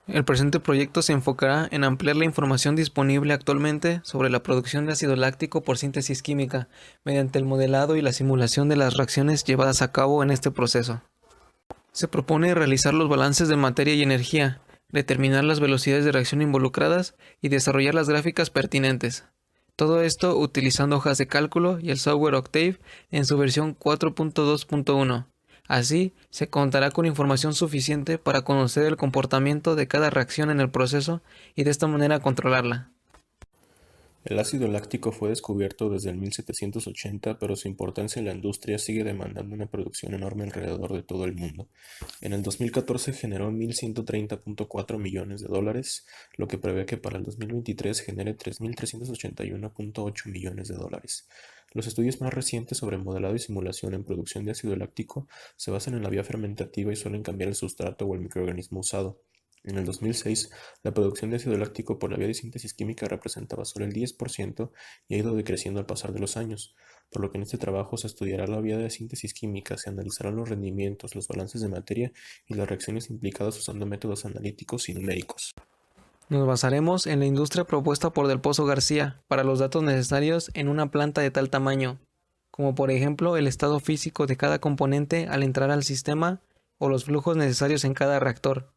El presente proyecto se enfocará en ampliar la información disponible actualmente sobre la producción de ácido láctico por síntesis química, mediante el modelado y la simulación de las reacciones llevadas a cabo en este proceso. Se propone realizar los balances de materia y energía, determinar las velocidades de reacción involucradas y desarrollar las gráficas pertinentes. Todo esto utilizando hojas de cálculo y el software Octave en su versión 4.2.1. Así, se contará con información suficiente para conocer el comportamiento de cada reacción en el proceso y de esta manera controlarla. El ácido láctico fue descubierto desde el 1780, pero su importancia en la industria sigue demandando una producción enorme alrededor de todo el mundo. En el 2014 generó 1.130.4 millones de dólares, lo que prevé que para el 2023 genere 3.381.8 millones de dólares. Los estudios más recientes sobre modelado y simulación en producción de ácido láctico se basan en la vía fermentativa y suelen cambiar el sustrato o el microorganismo usado. En el 2006, la producción de ácido láctico por la vía de síntesis química representaba solo el 10% y ha ido decreciendo al pasar de los años, por lo que en este trabajo se estudiará la vía de síntesis química, se analizarán los rendimientos, los balances de materia y las reacciones implicadas usando métodos analíticos y numéricos. Nos basaremos en la industria propuesta por Del Pozo García para los datos necesarios en una planta de tal tamaño, como por ejemplo el estado físico de cada componente al entrar al sistema o los flujos necesarios en cada reactor,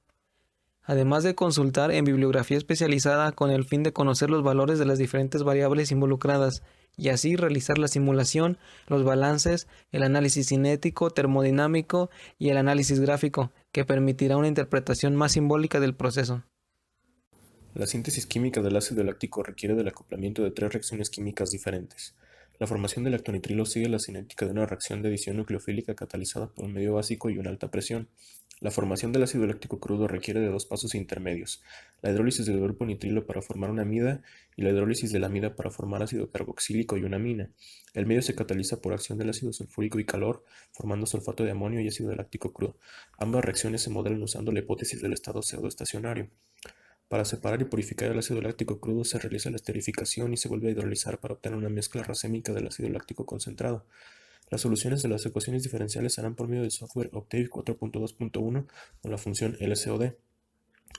además de consultar en bibliografía especializada con el fin de conocer los valores de las diferentes variables involucradas y así realizar la simulación, los balances, el análisis cinético, termodinámico y el análisis gráfico, que permitirá una interpretación más simbólica del proceso. La síntesis química del ácido láctico requiere del acoplamiento de tres reacciones químicas diferentes. La formación del lactonitrilo sigue la cinética de una reacción de adición nucleofílica catalizada por un medio básico y una alta presión. La formación del ácido láctico crudo requiere de dos pasos intermedios: la hidrólisis del grupo nitrilo para formar una amida y la hidrólisis de la amida para formar ácido carboxílico y una amina. El medio se cataliza por acción del ácido sulfúrico y calor, formando sulfato de amonio y ácido láctico crudo. Ambas reacciones se modelan usando la hipótesis del estado pseudoestacionario. Para separar y purificar el ácido láctico crudo se realiza la esterificación y se vuelve a hidrolizar para obtener una mezcla racémica del ácido láctico concentrado. Las soluciones de las ecuaciones diferenciales se harán por medio del software Octave 4.2.1 con la función LCOD.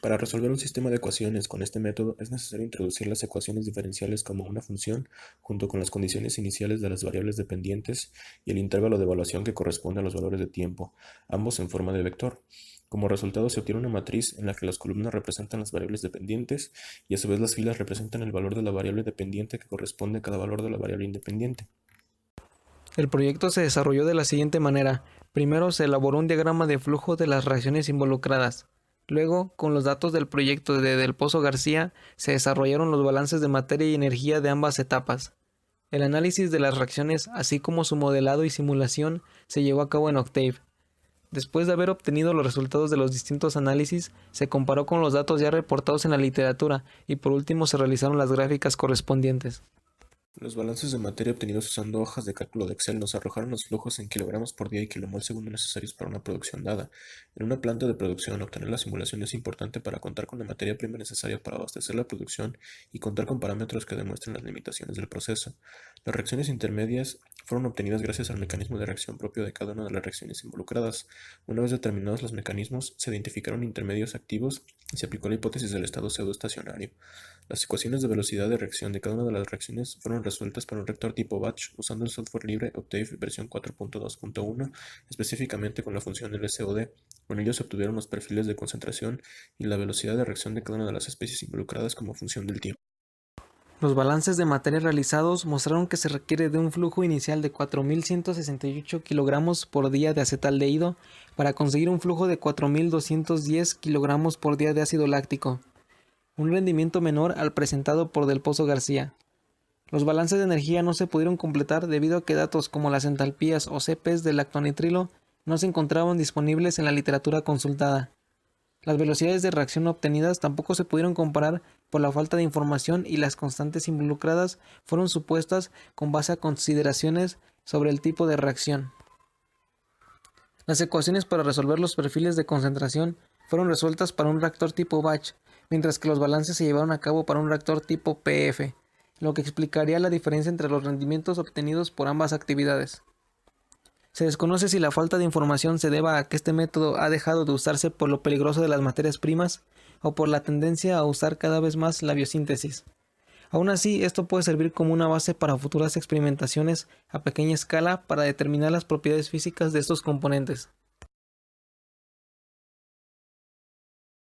Para resolver un sistema de ecuaciones con este método es necesario introducir las ecuaciones diferenciales como una función junto con las condiciones iniciales de las variables dependientes y el intervalo de evaluación que corresponde a los valores de tiempo, ambos en forma de vector. Como resultado se obtiene una matriz en la que las columnas representan las variables dependientes y a su vez las filas representan el valor de la variable dependiente que corresponde a cada valor de la variable independiente. El proyecto se desarrolló de la siguiente manera. Primero se elaboró un diagrama de flujo de las reacciones involucradas. Luego, con los datos del proyecto de Del Pozo García, se desarrollaron los balances de materia y energía de ambas etapas. El análisis de las reacciones, así como su modelado y simulación, se llevó a cabo en Octave. Después de haber obtenido los resultados de los distintos análisis, se comparó con los datos ya reportados en la literatura y por último se realizaron las gráficas correspondientes. Los balances de materia obtenidos usando hojas de cálculo de Excel nos arrojaron los flujos en kilogramos por día y kilomol segundo necesarios para una producción dada. En una planta de producción, obtener la simulación es importante para contar con la materia prima necesaria para abastecer la producción y contar con parámetros que demuestren las limitaciones del proceso. Las reacciones intermedias fueron obtenidas gracias al mecanismo de reacción propio de cada una de las reacciones involucradas. Una vez determinados los mecanismos, se identificaron intermedios activos y se aplicó la hipótesis del estado pseudoestacionario. Las ecuaciones de velocidad de reacción de cada una de las reacciones fueron resueltas para un reactor tipo batch usando el software libre Octave versión 4.2.1, específicamente con la función LCOD. Con ello se obtuvieron los perfiles de concentración y la velocidad de reacción de cada una de las especies involucradas como función del tiempo. Los balances de materia realizados mostraron que se requiere de un flujo inicial de 4.168 kilogramos por día de acetaldehído para conseguir un flujo de 4.210 kilogramos por día de ácido láctico, un rendimiento menor al presentado por Del Pozo García. Los balances de energía no se pudieron completar debido a que datos como las entalpías o CPs del lactonitrilo no se encontraban disponibles en la literatura consultada. Las velocidades de reacción obtenidas tampoco se pudieron comparar por la falta de información y las constantes involucradas fueron supuestas con base a consideraciones sobre el tipo de reacción. Las ecuaciones para resolver los perfiles de concentración fueron resueltas para un reactor tipo batch, mientras que los balances se llevaron a cabo para un reactor tipo PF, lo que explicaría la diferencia entre los rendimientos obtenidos por ambas actividades. Se desconoce si la falta de información se deba a que este método ha dejado de usarse por lo peligroso de las materias primas o por la tendencia a usar cada vez más la biosíntesis. Aún así, esto puede servir como una base para futuras experimentaciones a pequeña escala para determinar las propiedades físicas de estos componentes.